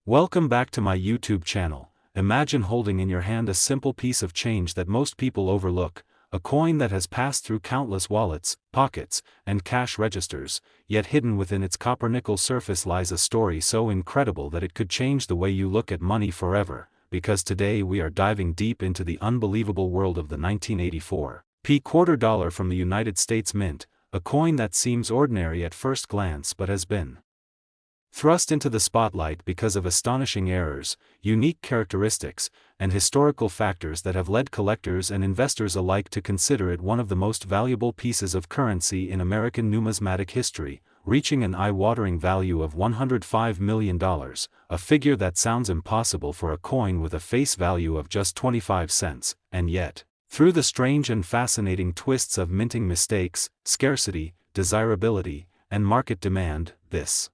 Welcome back to my YouTube channel. Imagine holding in your hand a simple piece of change that most people overlook, a coin that has passed through countless wallets, pockets, and cash registers, yet hidden within its copper-nickel surface lies a story so incredible that it could change the way you look at money forever, because today we are diving deep into the unbelievable world of the 1984 quarter dollar from the United States Mint, a coin that seems ordinary at first glance but has been thrust into the spotlight because of astonishing errors, unique characteristics, and historical factors that have led collectors and investors alike to consider it one of the most valuable pieces of currency in American numismatic history, reaching an eye-watering value of $105 million, a figure that sounds impossible for a coin with a face value of just 25 cents, and yet, through the strange and fascinating twists of minting mistakes, scarcity, desirability, and market demand, this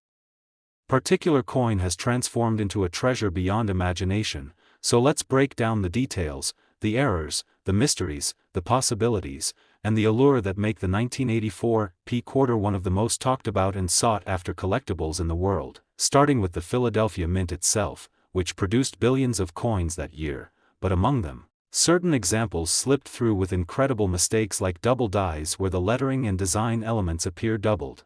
particular coin has transformed into a treasure beyond imagination. So let's break down the details, the errors, the mysteries, the possibilities, and the allure that make the 1984 quarter one of the most talked about and sought after collectibles in the world, starting with the Philadelphia Mint itself, which produced billions of coins that year, but among them, certain examples slipped through with incredible mistakes like double dies where the lettering and design elements appear doubled.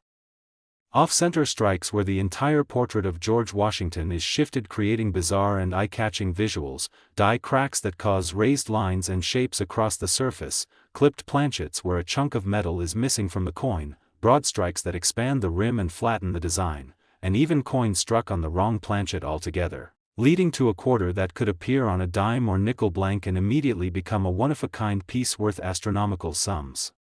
Off-center strikes where the entire portrait of George Washington is shifted, creating bizarre and eye-catching visuals, die cracks that cause raised lines and shapes across the surface, clipped planchets where a chunk of metal is missing from the coin, broad strikes that expand the rim and flatten the design, and even coins struck on the wrong planchet altogether, leading to a quarter that could appear on a dime or nickel blank and immediately become a one-of-a-kind piece worth astronomical sums.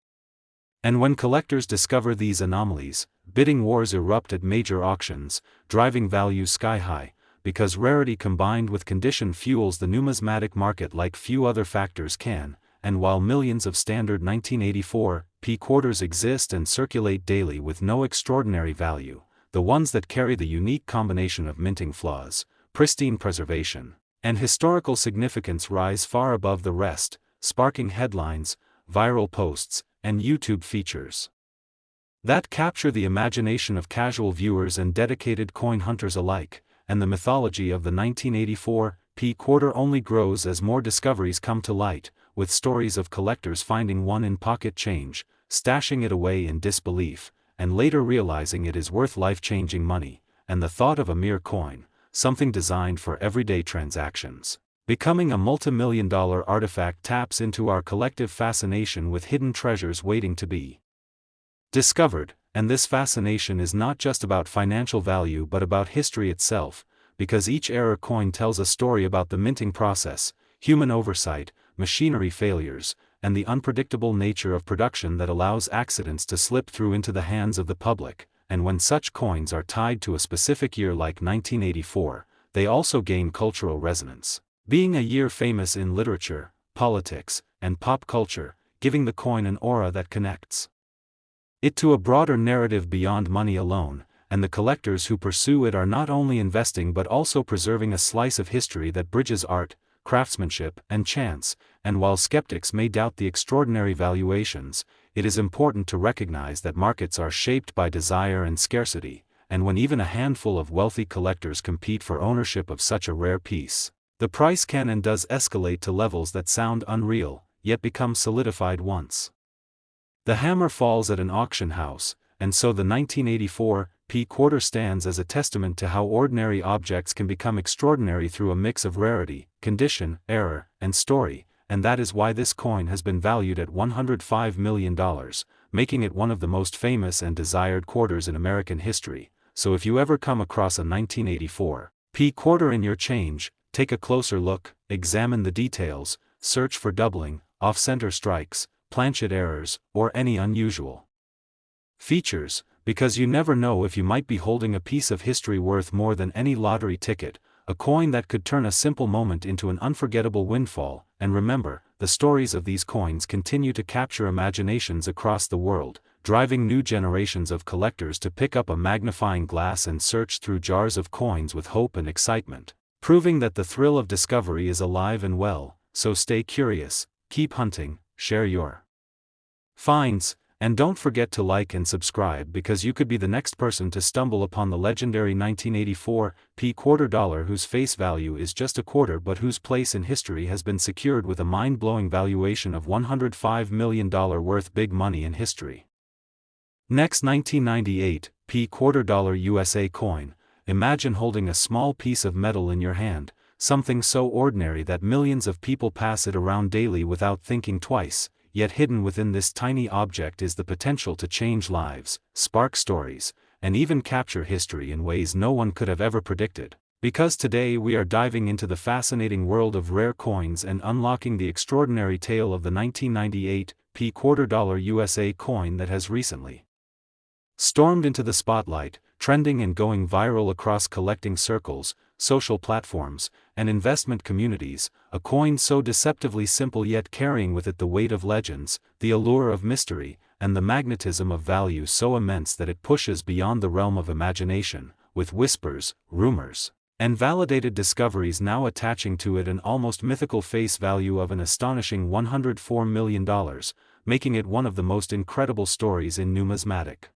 And when collectors discover these anomalies, bidding wars erupt at major auctions, driving values sky-high, because rarity combined with condition fuels the numismatic market like few other factors can, and while millions of standard 1984 quarters exist and circulate daily with no extraordinary value, the ones that carry the unique combination of minting flaws, pristine preservation, and historical significance rise far above the rest, sparking headlines, viral posts, and YouTube features that capture the imagination of casual viewers and dedicated coin hunters alike, and the mythology of the 1984 quarter only grows as more discoveries come to light, with stories of collectors finding one in pocket change, stashing it away in disbelief, and later realizing it is worth life-changing money, and the thought of a mere coin, something designed for everyday transactions, becoming a multi-million-dollar artifact taps into our collective fascination with hidden treasures waiting to be discovered. And this fascination is not just about financial value but about history itself, because each error coin tells a story about the minting process, human oversight, machinery failures, and the unpredictable nature of production that allows accidents to slip through into the hands of the public. And when such coins are tied to a specific year like 1984, they also gain cultural resonance, being a year famous in literature, politics, and pop culture, giving the coin an aura that connects it to a broader narrative beyond money alone, and the collectors who pursue it are not only investing but also preserving a slice of history that bridges art, craftsmanship, and chance. And while skeptics may doubt the extraordinary valuations, it is important to recognize that markets are shaped by desire and scarcity, and when even a handful of wealthy collectors compete for ownership of such a rare piece, the price can and does escalate to levels that sound unreal, yet become solidified once the hammer falls at an auction house. And so the 1984 quarter stands as a testament to how ordinary objects can become extraordinary through a mix of rarity, condition, error, and story, and that is why this coin has been valued at $105 million, making it one of the most famous and desired quarters in American history. So if you ever come across a 1984 quarter in your change, take a closer look, examine the details, search for doubling, off-center strikes, planchet errors, or any unusual features, because you never know if you might be holding a piece of history worth more than any lottery ticket, a coin that could turn a simple moment into an unforgettable windfall. And remember, the stories of these coins continue to capture imaginations across the world, driving new generations of collectors to pick up a magnifying glass and search through jars of coins with hope and excitement, proving that the thrill of discovery is alive and well. So stay curious, keep hunting, share your finds, And don't forget to like and subscribe because you could be the next person to stumble upon the legendary 1984 quarter dollar whose face value is just a quarter but whose place in history has been secured with a mind-blowing valuation of $105 million worth big money in history. Next, 1998 quarter dollar USA coin. Imagine holding a small piece of metal in your hand, something so ordinary that millions of people pass it around daily without thinking twice. Yet hidden within this tiny object is the potential to change lives, spark stories, and even capture history in ways no one could have ever predicted. Because today we are diving into the fascinating world of rare coins and unlocking the extraordinary tale of the 1998 quarter dollar USA coin that has recently stormed into the spotlight, trending and going viral across collecting circles, social platforms, and investment communities, a coin so deceptively simple yet carrying with it the weight of legends, the allure of mystery, and the magnetism of value so immense that it pushes beyond the realm of imagination, with whispers, rumors, and validated discoveries now attaching to it an almost mythical face value of an astonishing $104 million, making it one of the most incredible stories in numismatic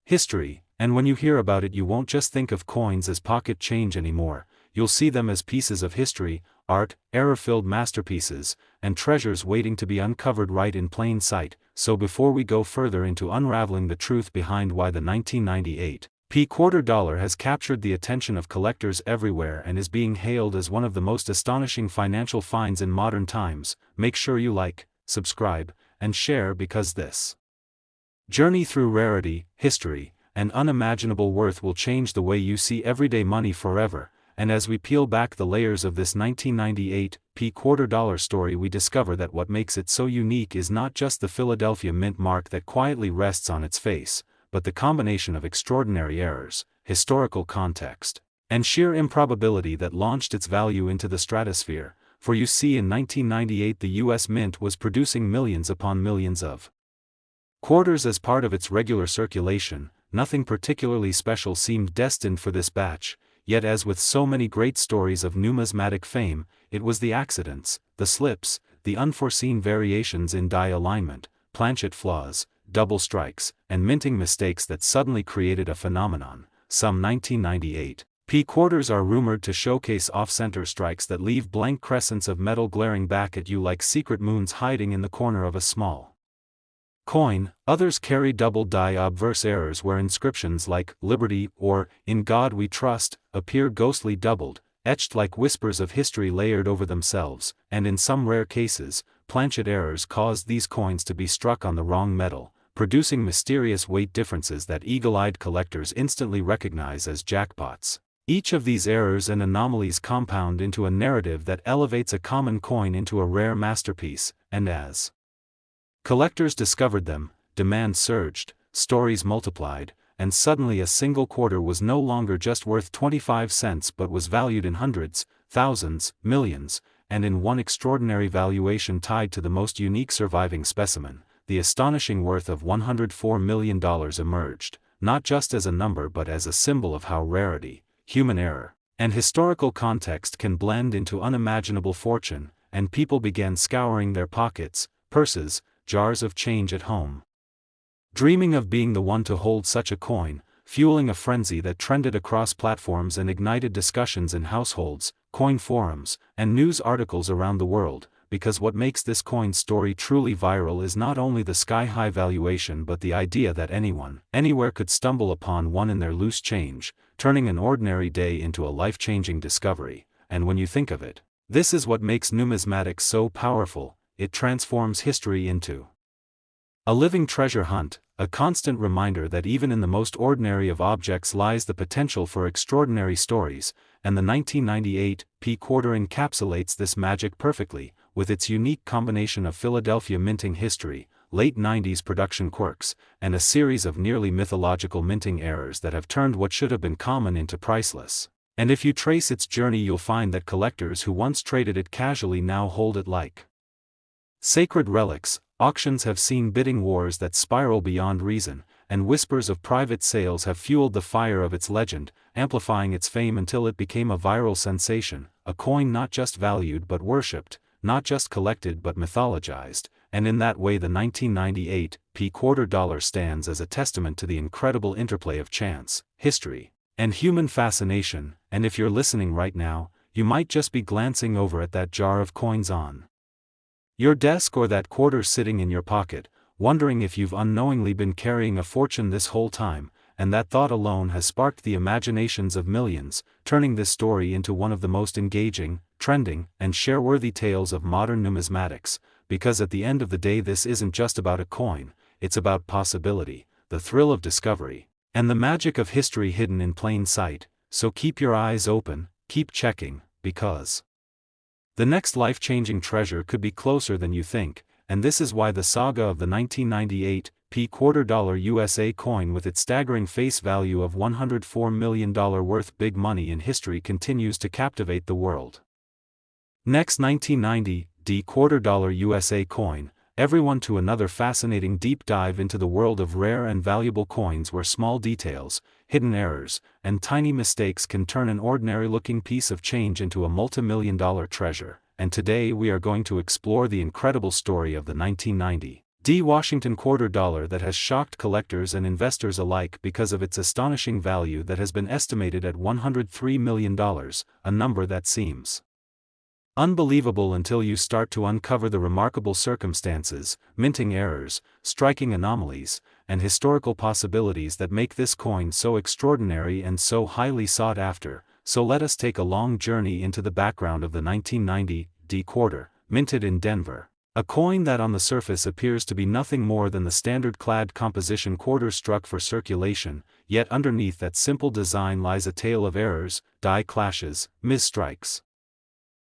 history. And when you hear about it, you won't just think of coins as pocket change anymore, you'll see them as pieces of history, art, error-filled masterpieces, and treasures waiting to be uncovered right in plain sight. So before we go further into unraveling the truth behind why the 1998 quarter dollar has captured the attention of collectors everywhere and is being hailed as one of the most astonishing financial finds in modern times, make sure you like, subscribe, and share because this journey through rarity, history, and unimaginable worth will change the way you see everyday money forever. And as we peel back the layers of this 1998 quarter dollar story, we discover that what makes it so unique is not just the Philadelphia Mint mark that quietly rests on its face, but the combination of extraordinary errors, historical context, and sheer improbability that launched its value into the stratosphere. For you see, in 1998 the US Mint was producing millions upon millions of quarters as part of its regular circulation. Nothing particularly special seemed destined for this batch, yet as with so many great stories of numismatic fame, it was the accidents, the slips, the unforeseen variations in die alignment, planchet flaws, double strikes, and minting mistakes that suddenly created a phenomenon. Some 1998 quarters are rumored to showcase off-center strikes that leave blank crescents of metal glaring back at you like secret moons hiding in the corner of a small coin. Others carry double die obverse errors where inscriptions like "Liberty" or "In God We Trust" appear ghostly doubled, etched like whispers of history layered over themselves, and in some rare cases, planchet errors caused these coins to be struck on the wrong metal, producing mysterious weight differences that eagle-eyed collectors instantly recognize as jackpots. Each of these errors and anomalies compound into a narrative that elevates a common coin into a rare masterpiece, and as collectors discovered them, demand surged, stories multiplied, and suddenly a single quarter was no longer just worth 25 cents but was valued in hundreds, thousands, millions, and in one extraordinary valuation tied to the most unique surviving specimen, the astonishing worth of $104 million emerged, not just as a number but as a symbol of how rarity, human error, and historical context can blend into unimaginable fortune, and people began scouring their pockets, purses, jars of change at home, dreaming of being the one to hold such a coin, fueling a frenzy that trended across platforms and ignited discussions in households, coin forums, and news articles around the world. Because what makes this coin story truly viral is not only the sky-high valuation but the idea that anyone, anywhere could stumble upon one in their loose change, turning an ordinary day into a life-changing discovery. And when you think of it, this is what makes numismatics so powerful. It transforms history into a living treasure hunt, a constant reminder that even in the most ordinary of objects lies the potential for extraordinary stories, and the 1998 quarter encapsulates this magic perfectly, with its unique combination of Philadelphia minting history, late 90s production quirks, and a series of nearly mythological minting errors that have turned what should have been common into priceless. And if you trace its journey, you'll find that collectors who once traded it casually now hold it like sacred relics. Auctions have seen bidding wars that spiral beyond reason, and whispers of private sales have fueled the fire of its legend, amplifying its fame until it became a viral sensation, a coin not just valued but worshipped, not just collected but mythologized, and in that way the 1998 quarter dollar stands as a testament to the incredible interplay of chance, history, and human fascination. And if you're listening right now, you might just be glancing over at that jar of coins on your desk or that quarter sitting in your pocket, wondering if you've unknowingly been carrying a fortune this whole time, and that thought alone has sparked the imaginations of millions, turning this story into one of the most engaging, trending, and share-worthy tales of modern numismatics, because at the end of the day this isn't just about a coin, it's about possibility, the thrill of discovery, and the magic of history hidden in plain sight. So keep your eyes open, keep checking, because the next life-changing treasure could be closer than you think, and this is why the saga of the 1998 quarter dollar USA coin with its staggering face value of $104 million worth big money in history continues to captivate the world. Next, 1990 quarter dollar USA coin, everyone to another fascinating deep dive into the world of rare and valuable coins where small details, hidden errors, and tiny mistakes can turn an ordinary-looking piece of change into a multi-million-dollar treasure. And today we are going to explore the incredible story of the 1990 Washington quarter dollar that has shocked collectors and investors alike because of its astonishing value that has been estimated at $103 million, a number that seems unbelievable until you start to uncover the remarkable circumstances, minting errors, striking anomalies, and historical possibilities that make this coin so extraordinary and so highly sought after. So let us take a long journey into the background of the 1990 quarter, minted in Denver. A coin that on the surface appears to be nothing more than the standard clad composition quarter struck for circulation, yet underneath that simple design lies a tale of errors, die clashes, misstrikes,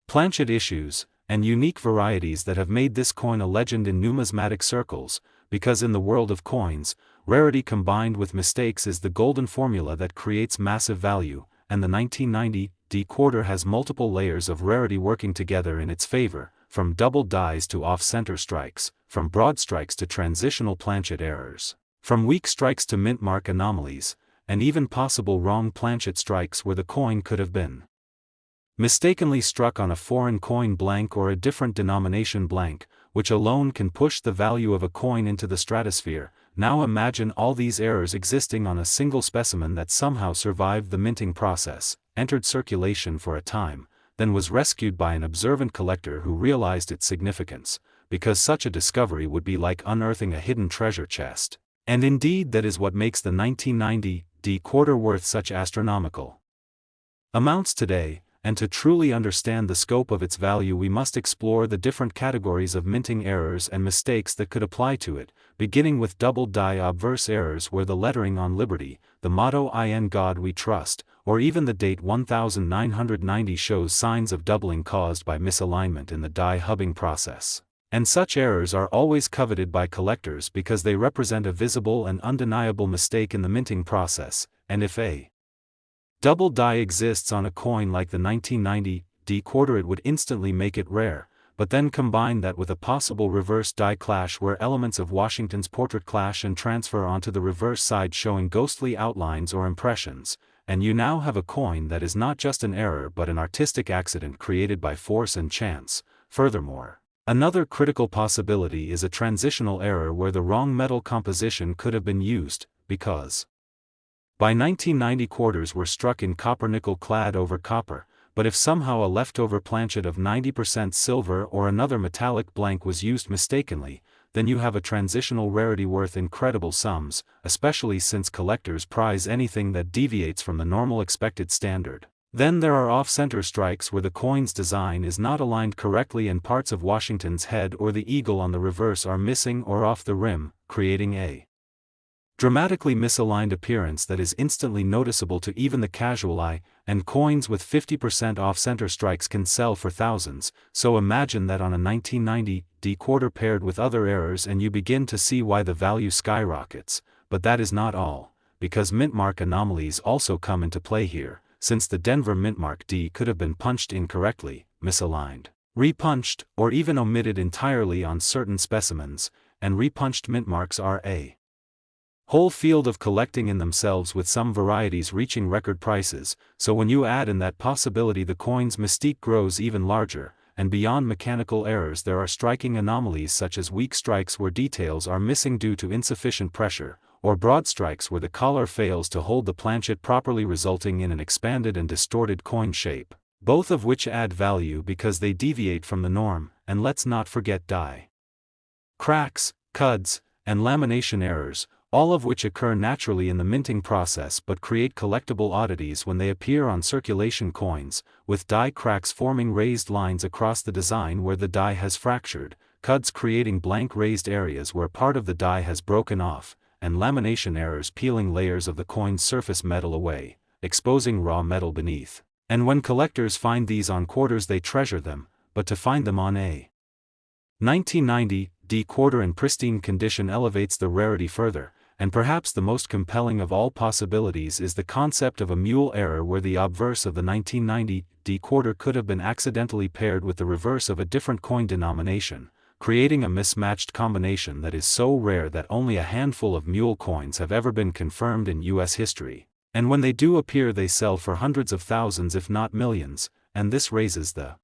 planchet issues, and unique varieties that have made this coin a legend in numismatic circles, because in the world of coins, rarity combined with mistakes is the golden formula that creates massive value, and the 1990 quarter has multiple layers of rarity working together in its favor, from double dies to off-center strikes, from broad strikes to transitional planchet errors, from weak strikes to mint mark anomalies, and even possible wrong planchet strikes where the coin could have been mistakenly struck on a foreign coin blank or a different denomination blank, which alone can push the value of a coin into the stratosphere. Now imagine all these errors existing on a single specimen that somehow survived the minting process, entered circulation for a time, then was rescued by an observant collector who realized its significance, because such a discovery would be like unearthing a hidden treasure chest. And indeed that is what makes the 1990 quarter worth such astronomical amounts today. And to truly understand the scope of its value we must explore the different categories of minting errors and mistakes that could apply to it, beginning with double die obverse errors where the lettering on Liberty, the motto "In God We Trust," or even the date 1990 shows signs of doubling caused by misalignment in the die hubbing process. And such errors are always coveted by collectors because they represent a visible and undeniable mistake in the minting process, and if a double die exists on a coin like the 1990 quarter it would instantly make it rare, but then combine that with a possible reverse die clash where elements of Washington's portrait clash and transfer onto the reverse side showing ghostly outlines or impressions, and you now have a coin that is not just an error but an artistic accident created by force and chance. Furthermore, another critical possibility is a transitional error where the wrong metal composition could have been used, because by 1990 quarters were struck in copper-nickel clad over copper, but if somehow a leftover planchet of 90% silver or another metallic blank was used mistakenly, then you have a transitional rarity worth incredible sums, especially since collectors prize anything that deviates from the normal expected standard. Then there are off-center strikes where the coin's design is not aligned correctly and parts of Washington's head or the eagle on the reverse are missing or off the rim, creating a dramatically misaligned appearance that is instantly noticeable to even the casual eye, and coins with 50% off-center strikes can sell for thousands. So imagine that on a 1990 quarter paired with other errors and you begin to see why the value skyrockets. But that is not all, because mintmark anomalies also come into play here, since the Denver mintmark D could have been punched incorrectly, misaligned, repunched, or even omitted entirely on certain specimens, and repunched mintmarks are a whole field of collecting in themselves, with some varieties reaching record prices. So when you add in that possibility, the coin's mystique grows even larger, and beyond mechanical errors there are striking anomalies such as weak strikes where details are missing due to insufficient pressure, or broad strikes where the collar fails to hold the planchet properly resulting in an expanded and distorted coin shape, both of which add value because they deviate from the norm. And let's not forget die cracks, cuds, and lamination errors, all of which occur naturally in the minting process but create collectible oddities when they appear on circulation coins, with die cracks forming raised lines across the design where the die has fractured, cuds creating blank raised areas where part of the die has broken off, and lamination errors peeling layers of the coin's surface metal away, exposing raw metal beneath. And when collectors find these on quarters they treasure them, but to find them on a 1990 D quarter in pristine condition elevates the rarity further, and perhaps the most compelling of all possibilities is the concept of a mule error where the obverse of the 1990 D quarter could have been accidentally paired with the reverse of a different coin denomination, creating a mismatched combination that is so rare that only a handful of mule coins have ever been confirmed in U.S. history, and when they do appear they sell for hundreds of thousands if not millions, and this raises the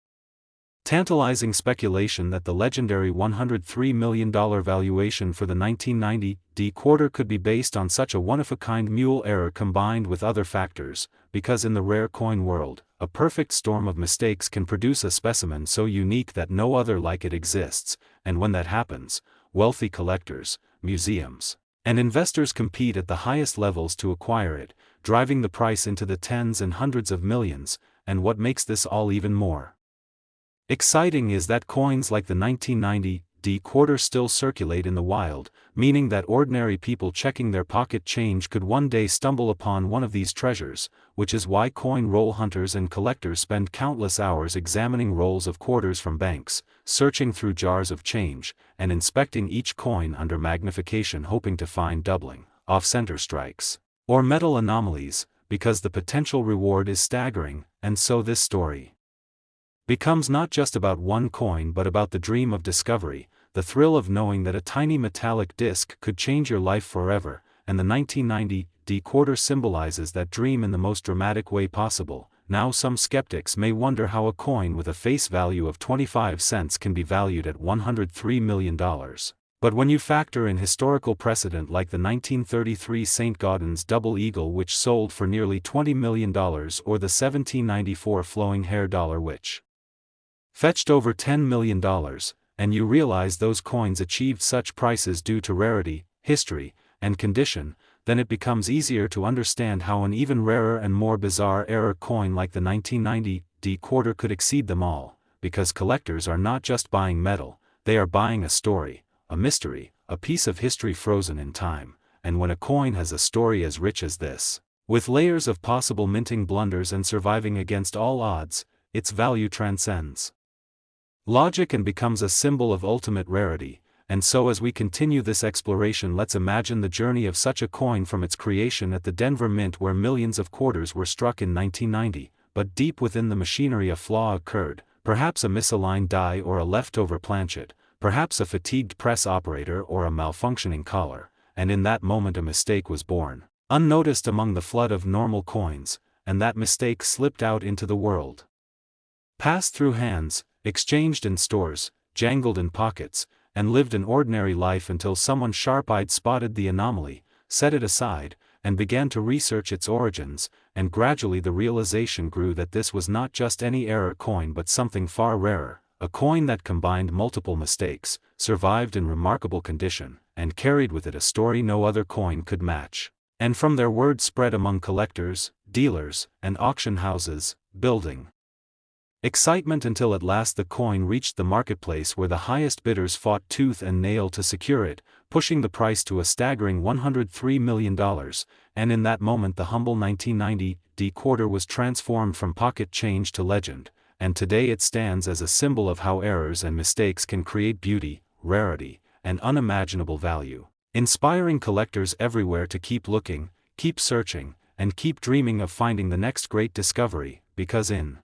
tantalizing speculation that the legendary $103 million valuation for the 1990 D quarter could be based on such a one-of-a-kind mule error combined with other factors, because in the rare coin world, a perfect storm of mistakes can produce a specimen so unique that no other like it exists, and when that happens, wealthy collectors, museums, and investors compete at the highest levels to acquire it, driving the price into the tens and hundreds of millions. And what makes this all even more exciting is that coins like the 1990 D quarter still circulate in the wild, meaning that ordinary people checking their pocket change could one day stumble upon one of these treasures, which is why coin roll hunters and collectors spend countless hours examining rolls of quarters from banks, searching through jars of change, and inspecting each coin under magnification hoping to find doubling, off-center strikes, or metal anomalies, because the potential reward is staggering. And so this story becomes not just about one coin but about the dream of discovery, the thrill of knowing that a tiny metallic disc could change your life forever, and the 1990 D quarter symbolizes that dream in the most dramatic way possible. Now some skeptics may wonder how a coin with a face value of 25 cents can be valued at $103 million. But when you factor in historical precedent like the 1933 St. Gaudens double eagle which sold for nearly $20 million or the 1794 flowing hair dollar which fetched over $10 million, and you realize those coins achieved such prices due to rarity, history, and condition, then it becomes easier to understand how an even rarer and more bizarre error coin like the 1990 D quarter could exceed them all, because collectors are not just buying metal, they are buying a story, a mystery, a piece of history frozen in time. And when a coin has a story as rich as this, with layers of possible minting blunders and surviving against all odds, its value transcends logic and becomes a symbol of ultimate rarity. And so as we continue this exploration, let's imagine the journey of such a coin from its creation at the Denver Mint where millions of quarters were struck in 1990, but deep within the machinery a flaw occurred, perhaps a misaligned die or a leftover planchet, perhaps a fatigued press operator or a malfunctioning collar, and in that moment a mistake was born, unnoticed among the flood of normal coins, and that mistake slipped out into the world. Passed through hands, exchanged in stores, jangled in pockets, and lived an ordinary life until someone sharp-eyed spotted the anomaly, set it aside, and began to research its origins, and gradually the realization grew that this was not just any error coin but something far rarer, a coin that combined multiple mistakes, survived in remarkable condition, and carried with it a story no other coin could match. And from there word spread among collectors, dealers, and auction houses, building excitement until at last the coin reached the marketplace where the highest bidders fought tooth and nail to secure it, pushing the price to a staggering $103 million, and in that moment the humble 1990 D quarter was transformed from pocket change to legend, and today it stands as a symbol of how errors and mistakes can create beauty, rarity, and unimaginable value, inspiring collectors everywhere to keep looking, keep searching, and keep dreaming of finding the next great discovery, because in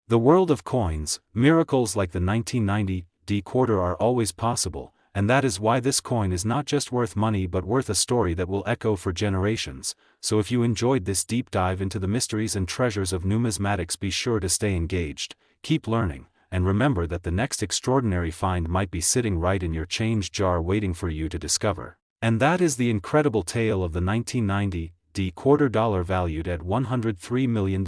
the world of coins, miracles like the 1990 D quarter are always possible, and that is why this coin is not just worth money but worth a story that will echo for generations. So if you enjoyed this deep dive into the mysteries and treasures of numismatics, be sure to stay engaged, keep learning, and remember that the next extraordinary find might be sitting right in your change jar waiting for you to discover. And that is the incredible tale of the 1990 quarter dollar valued at $103 million.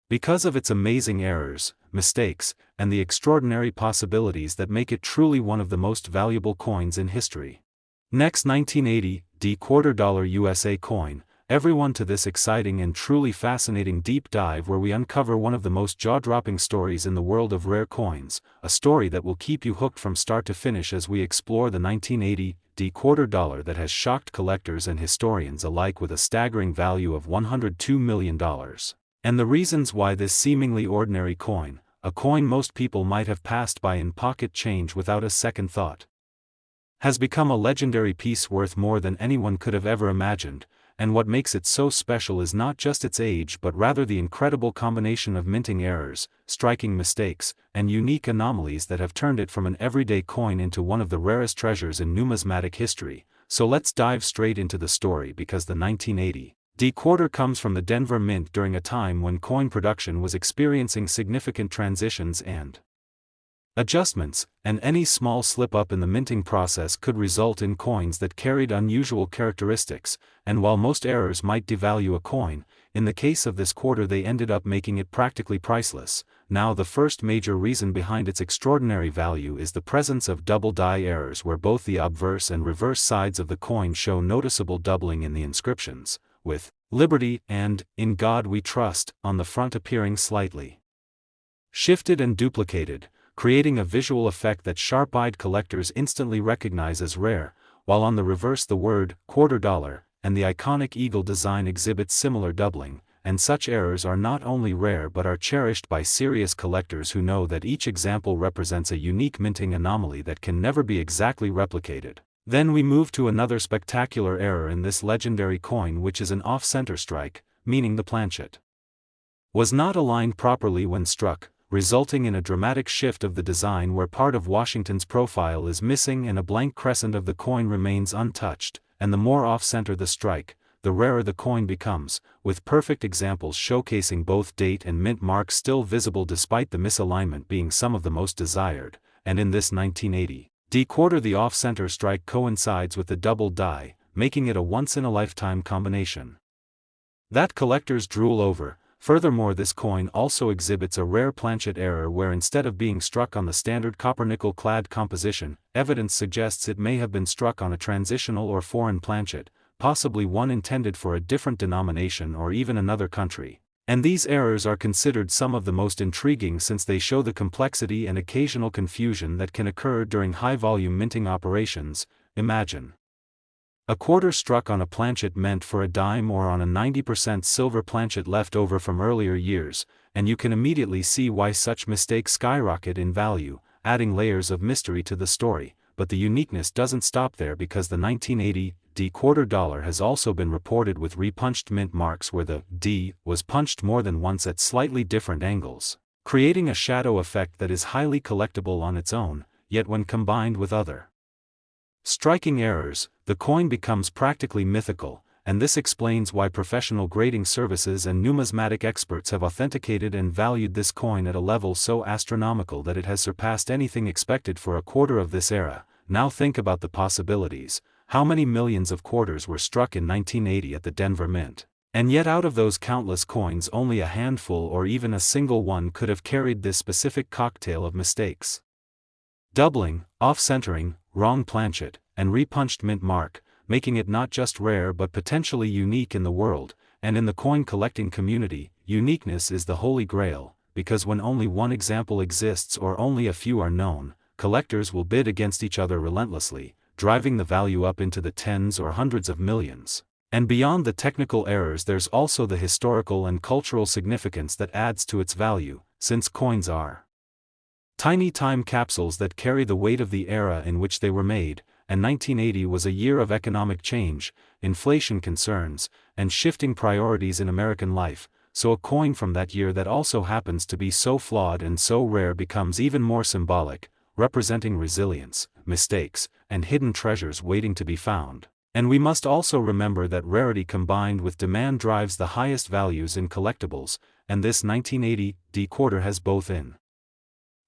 Because of its amazing errors, mistakes, and the extraordinary possibilities that make it truly one of the most valuable coins in history. Next, 1980 quarter dollar USA coin. Everyone to this exciting and truly fascinating deep dive where we uncover one of the most jaw-dropping stories in the world of rare coins, a story that will keep you hooked from start to finish as we explore the 1980 quarter dollar that has shocked collectors and historians alike with a staggering value of $102 million. And the reasons why this seemingly ordinary coin, a coin most people might have passed by in pocket change without a second thought, has become a legendary piece worth more than anyone could have ever imagined. And what makes it so special is not just its age but rather the incredible combination of minting errors, striking mistakes, and unique anomalies that have turned it from an everyday coin into one of the rarest treasures in numismatic history. So let's dive straight into the story because the 1980 quarter comes from the Denver Mint during a time when coin production was experiencing significant transitions and adjustments, and any small slip-up in the minting process could result in coins that carried unusual characteristics, and while most errors might devalue a coin, in the case of this quarter they ended up making it practically priceless. Now the first major reason behind its extraordinary value is the presence of double die errors where both the obverse and reverse sides of the coin show noticeable doubling in the inscriptions, with "Liberty" and "In God We Trust" on the front appearing slightly shifted and duplicated, creating a visual effect that sharp-eyed collectors instantly recognize as rare, while on the reverse the word "quarter dollar" and the iconic eagle design exhibit similar doubling, and such errors are not only rare but are cherished by serious collectors who know that each example represents a unique minting anomaly that can never be exactly replicated. Then we move to another spectacular error in this legendary coin, which is an off-center strike, meaning the planchet was not aligned properly when struck, resulting in a dramatic shift of the design where part of Washington's profile is missing and a blank crescent of the coin remains untouched, and the more off-center the strike, the rarer the coin becomes, with perfect examples showcasing both date and mint marks still visible despite the misalignment being some of the most desired. And in this 1980 quarter the off-center strike coincides with the double die, making it a once-in-a-lifetime combination that collectors drool over. Furthermore, this coin also exhibits a rare planchet error where instead of being struck on the standard copper-nickel clad composition, evidence suggests it may have been struck on a transitional or foreign planchet, possibly one intended for a different denomination or even another country. And these errors are considered some of the most intriguing since they show the complexity and occasional confusion that can occur during high-volume minting operations. Imagine a quarter struck on a planchet meant for a dime or on a 90% silver planchet left over from earlier years, and you can immediately see why such mistakes skyrocket in value, adding layers of mystery to the story. But the uniqueness doesn't stop there because the 1980 quarter dollar has also been reported with repunched mint marks where the D was punched more than once at slightly different angles, creating a shadow effect that is highly collectible on its own, yet when combined with other striking errors, the coin becomes practically mythical, and this explains why professional grading services and numismatic experts have authenticated and valued this coin at a level so astronomical that it has surpassed anything expected for a quarter of this era. Now think about the possibilities. How many millions of quarters were struck in 1980 at the Denver Mint? And yet out of those countless coins only a handful or even a single one could have carried this specific cocktail of mistakes. Doubling, off-centering, wrong planchet, and repunched mint mark, making it not just rare but potentially unique in the world, and in the coin collecting community. Uniqueness is the holy grail, because when only one example exists or only a few are known, collectors will bid against each other relentlessly, driving the value up into the tens or hundreds of millions. And beyond the technical errors, there's also the historical and cultural significance that adds to its value, since coins are tiny time capsules that carry the weight of the era in which they were made, and 1980 was a year of economic change, inflation concerns, and shifting priorities in American life, so a coin from that year that also happens to be so flawed and so rare becomes even more symbolic, representing resilience, mistakes, and hidden treasures waiting to be found. And we must also remember that rarity combined with demand drives the highest values in collectibles, and this 1980 quarter has both in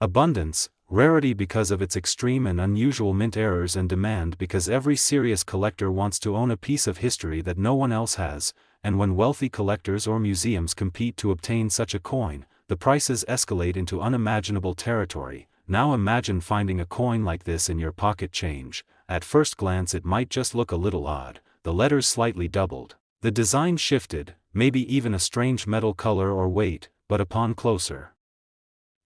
Abundance, rarity because of its extreme and unusual mint errors, and demand because every serious collector wants to own a piece of history that no one else has, and when wealthy collectors or museums compete to obtain such a coin, the prices escalate into unimaginable territory. Now imagine finding a coin like this in your pocket change. At first glance it might just look a little odd, the letters slightly doubled, the design shifted, maybe even a strange metal color or weight, but upon closer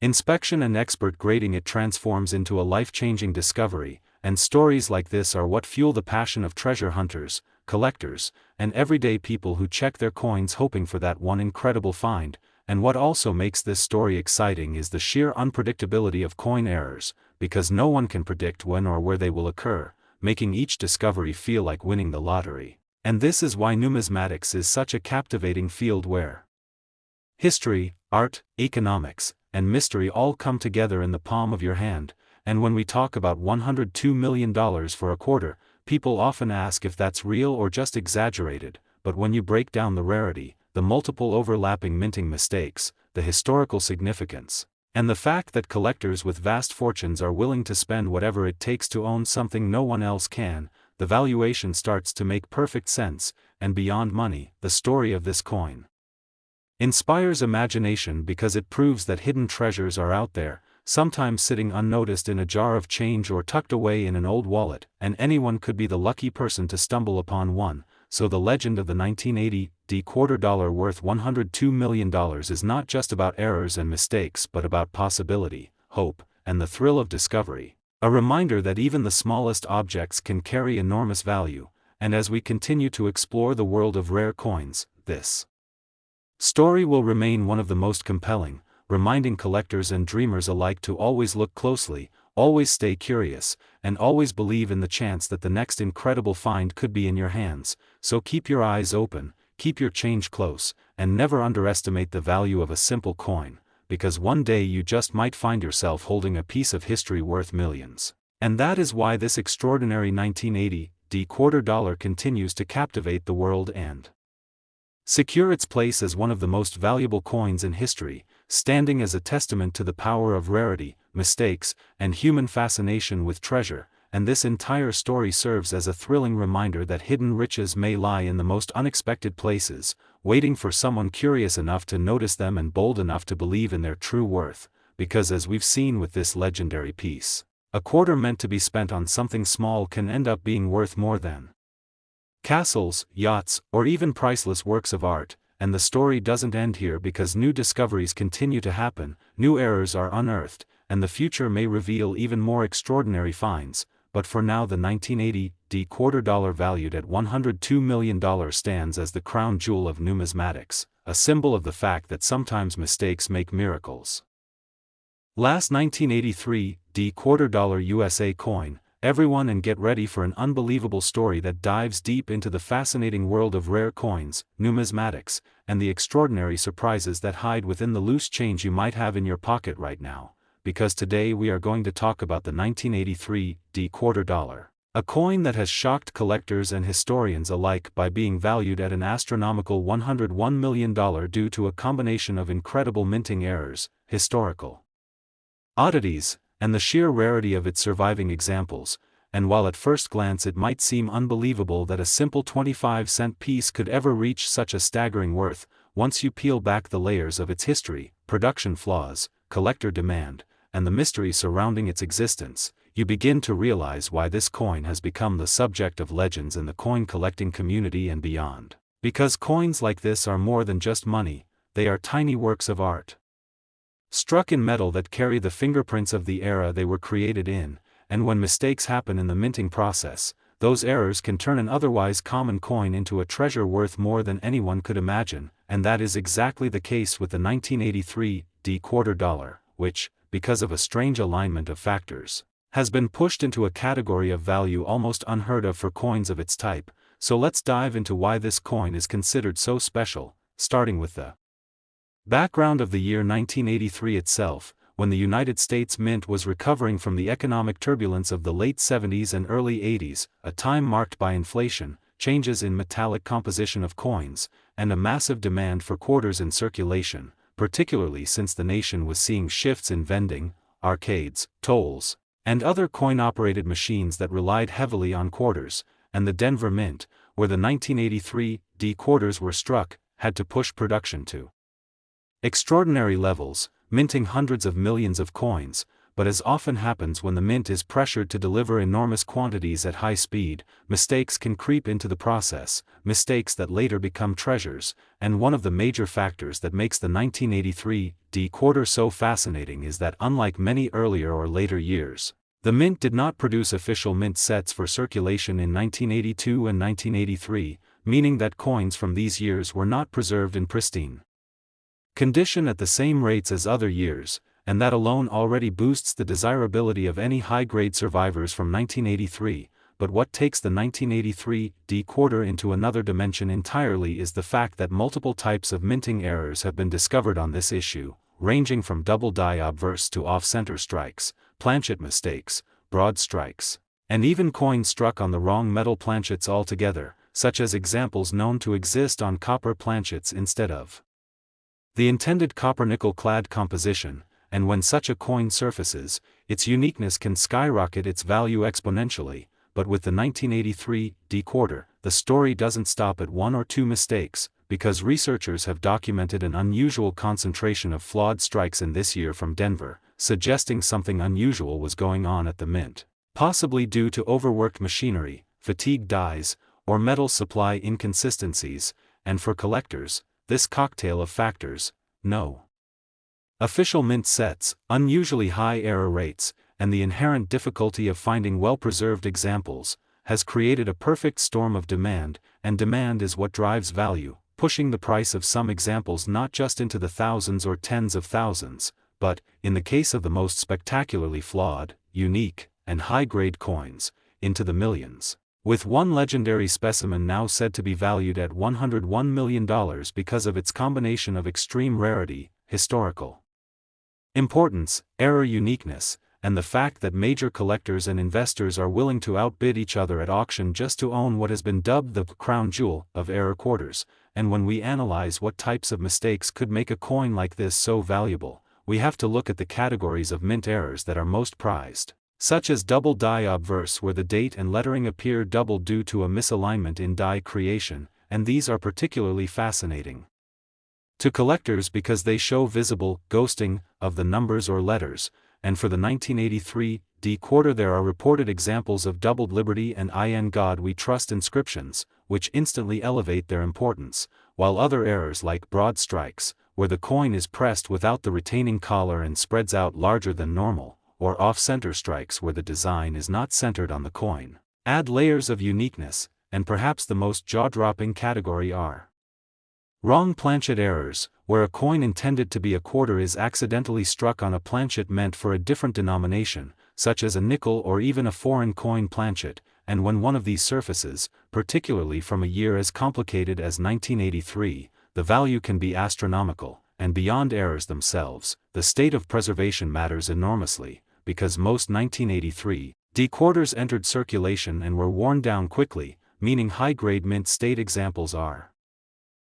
inspection and expert grading it transforms into a life-changing discovery, and stories like this are what fuel the passion of treasure hunters, collectors, and everyday people who check their coins hoping for that one incredible find. And what also makes this story exciting is the sheer unpredictability of coin errors, because no one can predict when or where they will occur, making each discovery feel like winning the lottery. And this is why numismatics is such a captivating field where history, art, economics, and mystery all come together in the palm of your hand. And when we talk about $102 million for a quarter, people often ask if that's real or just exaggerated, but when you break down the rarity, the multiple overlapping minting mistakes, the historical significance, and the fact that collectors with vast fortunes are willing to spend whatever it takes to own something no one else can, the valuation starts to make perfect sense. And beyond money, the story of this coin inspires imagination because it proves that hidden treasures are out there, sometimes sitting unnoticed in a jar of change or tucked away in an old wallet, and anyone could be the lucky person to stumble upon one. So the legend of the 1980 quarter dollar worth $102 million is not just about errors and mistakes but about possibility, hope, and the thrill of discovery. A reminder that even the smallest objects can carry enormous value. And as we continue to explore the world of rare coins, this story will remain one of the most compelling, reminding collectors and dreamers alike to always look closely, always stay curious, and always believe in the chance that the next incredible find could be in your hands. So keep your eyes open, keep your change close, and never underestimate the value of a simple coin, because one day you just might find yourself holding a piece of history worth millions. And that is why this extraordinary 1980 quarter dollar continues to captivate the world and secure its place as one of the most valuable coins in history, standing as a testament to the power of rarity, mistakes, and human fascination with treasure. And this entire story serves as a thrilling reminder that hidden riches may lie in the most unexpected places, waiting for someone curious enough to notice them and bold enough to believe in their true worth. Because as we've seen with this legendary piece, a quarter meant to be spent on something small can end up being worth more than castles, yachts, or even priceless works of art. And the story doesn't end here, because new discoveries continue to happen, new errors are unearthed, and the future may reveal even more extraordinary finds. But for now, the 1980 quarter dollar valued at $102 million stands as the crown jewel of numismatics, a symbol of the fact that sometimes mistakes make miracles. Last 1983 quarter dollar USA coin, everyone, and get ready for an unbelievable story that dives deep into the fascinating world of rare coins, numismatics, and the extraordinary surprises that hide within the loose change you might have in your pocket right now. Because today we are going to talk about the 1983 quarter dollar, a coin that has shocked collectors and historians alike by being valued at an astronomical $101 million due to a combination of incredible minting errors, historical oddities, and the sheer rarity of its surviving examples. And while at first glance it might seem unbelievable that a simple 25-cent piece could ever reach such a staggering worth, once you peel back the layers of its history, production flaws, collector demand, and the mystery surrounding its existence, you begin to realize why this coin has become the subject of legends in the coin collecting community and beyond. Because coins like this are more than just money, they are tiny works of art, struck in metal that carry the fingerprints of the era they were created in. And when mistakes happen in the minting process, those errors can turn an otherwise common coin into a treasure worth more than anyone could imagine. And that is exactly the case with the 1983 quarter dollar, which, because of a strange alignment of factors, has been pushed into a category of value almost unheard of for coins of its type. So let's dive into why this coin is considered so special, starting with the background of the year 1983 itself, when the United States Mint was recovering from the economic turbulence of the late 70s and early 80s, a time marked by inflation, changes in metallic composition of coins, and a massive demand for quarters in circulation, particularly since the nation was seeing shifts in vending, arcades, tolls, and other coin-operated machines that relied heavily on quarters, and the Denver Mint, where the 1983 D quarters were struck, had to push production to extraordinary levels, minting hundreds of millions of coins. But as often happens when the mint is pressured to deliver enormous quantities at high speed, mistakes can creep into the process, mistakes that later become treasures, and one of the major factors that makes the 1983 D quarter so fascinating is that unlike many earlier or later years, the mint did not produce official mint sets for circulation in 1982 and 1983, meaning that coins from these years were not preserved in pristine condition at the same rates as other years, and that alone already boosts the desirability of any high-grade survivors from 1983, but what takes the 1983 D quarter into another dimension entirely is the fact that multiple types of minting errors have been discovered on this issue, ranging from double die obverse to off-center strikes, planchet mistakes, broad strikes, and even coins struck on the wrong metal planchets altogether, such as examples known to exist on copper planchets instead of the intended copper-nickel clad composition. And when such a coin surfaces, its uniqueness can skyrocket its value exponentially. But with the 1983 D quarter, the story doesn't stop at one or two mistakes, because researchers have documented an unusual concentration of flawed strikes in this year from Denver, suggesting something unusual was going on at the mint, possibly due to overworked machinery, fatigued dies, or metal supply inconsistencies. And for collectors, this cocktail of factors, no official mint sets, unusually high error rates, and the inherent difficulty of finding well-preserved examples, has created a perfect storm of demand, and demand is what drives value, pushing the price of some examples not just into the thousands or tens of thousands, but, in the case of the most spectacularly flawed, unique, and high-grade coins, into the millions. With one legendary specimen now said to be valued at $101 million because of its combination of extreme rarity, historical importance, error uniqueness, and the fact that major collectors and investors are willing to outbid each other at auction just to own what has been dubbed the crown jewel of error quarters. And when we analyze what types of mistakes could make a coin like this so valuable, we have to look at the categories of mint errors that are most prized, such as double die obverse where the date and lettering appear double due to a misalignment in die creation, and these are particularly fascinating to collectors because they show visible ghosting of the numbers or letters. And for the 1983 D quarter there are reported examples of doubled Liberty and In God We Trust inscriptions, which instantly elevate their importance, while other errors like broad strikes, where the coin is pressed without the retaining collar and spreads out larger than normal, or off-center strikes where the design is not centered on the coin, add layers of uniqueness. And perhaps the most jaw-dropping category are wrong planchet errors, where a coin intended to be a quarter is accidentally struck on a planchet meant for a different denomination, such as a nickel or even a foreign coin planchet, and when one of these surfaces, particularly from a year as complicated as 1983, the value can be astronomical, and beyond errors themselves, the state of preservation matters enormously, because most 1983 D quarters entered circulation and were worn down quickly, meaning high-grade mint state examples are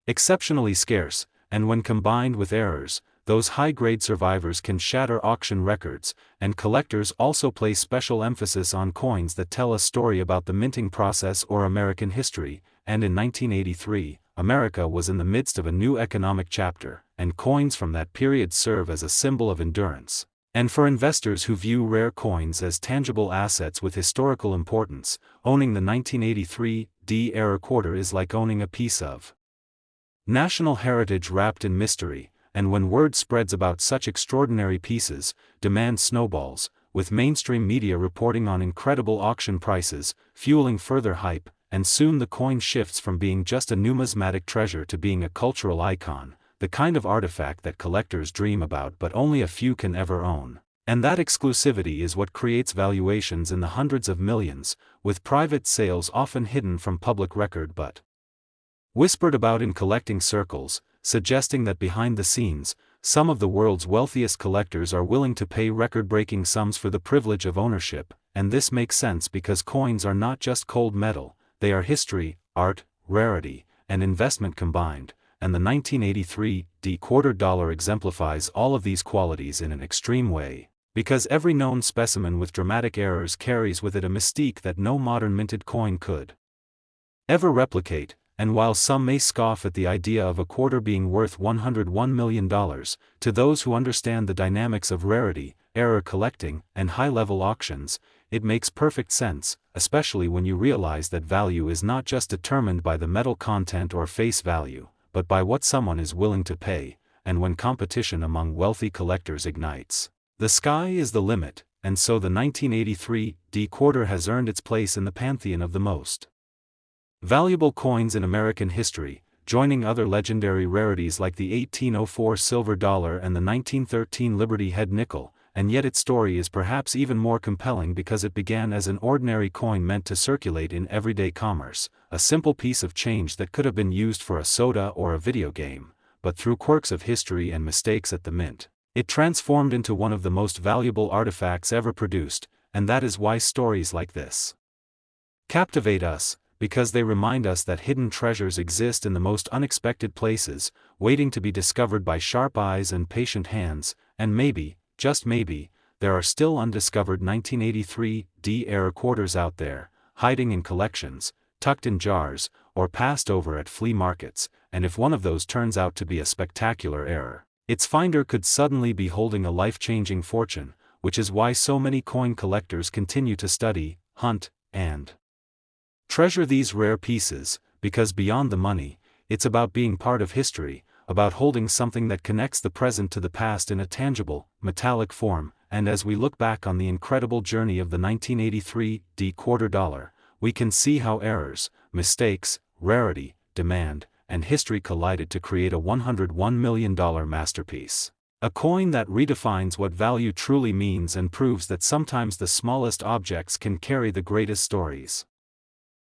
exceptionally scarce, and when combined with errors, those high-grade survivors can shatter auction records, and collectors also place special emphasis on coins that tell a story about the minting process or American history. And in 1983, America was in the midst of a new economic chapter, and coins from that period serve as a symbol of endurance. And for investors who view rare coins as tangible assets with historical importance, owning the 1983 D error quarter is like owning a piece of national heritage wrapped in mystery. And when word spreads about such extraordinary pieces, demand snowballs, with mainstream media reporting on incredible auction prices, fueling further hype, and soon the coin shifts from being just a numismatic treasure to being a cultural icon, the kind of artifact that collectors dream about but only a few can ever own. And that exclusivity is what creates valuations in the hundreds of millions, with private sales often hidden from public record but whispered about in collecting circles, suggesting that behind the scenes, some of the world's wealthiest collectors are willing to pay record-breaking sums for the privilege of ownership. And this makes sense because coins are not just cold metal, they are history, art, rarity, and investment combined, and the 1983 D quarter dollar exemplifies all of these qualities in an extreme way. Because every known specimen with dramatic errors carries with it a mystique that no modern minted coin could ever replicate, and while some may scoff at the idea of a quarter being worth $101 million, to those who understand the dynamics of rarity, error collecting, and high-level auctions, it makes perfect sense, especially when you realize that value is not just determined by the metal content or face value, but by what someone is willing to pay, and when competition among wealthy collectors ignites, the sky is the limit, and so the 1983 D quarter has earned its place in the pantheon of the most valuable coins in American history, joining other legendary rarities like the 1804 silver dollar and the 1913 Liberty Head nickel, and yet its story is perhaps even more compelling because it began as an ordinary coin meant to circulate in everyday commerce, a simple piece of change that could have been used for a soda or a video game, but through quirks of history and mistakes at the mint, it transformed into one of the most valuable artifacts ever produced, and that is why stories like this captivate us, because they remind us that hidden treasures exist in the most unexpected places, waiting to be discovered by sharp eyes and patient hands, and maybe, just maybe, there are still undiscovered 1983 D-era quarters out there, hiding in collections, tucked in jars, or passed over at flea markets, and if one of those turns out to be a spectacular error, its finder could suddenly be holding a life-changing fortune, which is why so many coin collectors continue to study, hunt, and treasure these rare pieces, because beyond the money, it's about being part of history, about holding something that connects the present to the past in a tangible, metallic form, and as we look back on the incredible journey of the 1983 D quarter dollar, we can see how errors, mistakes, rarity, demand, and history collided to create a $101 million masterpiece. A coin that redefines what value truly means and proves that sometimes the smallest objects can carry the greatest stories.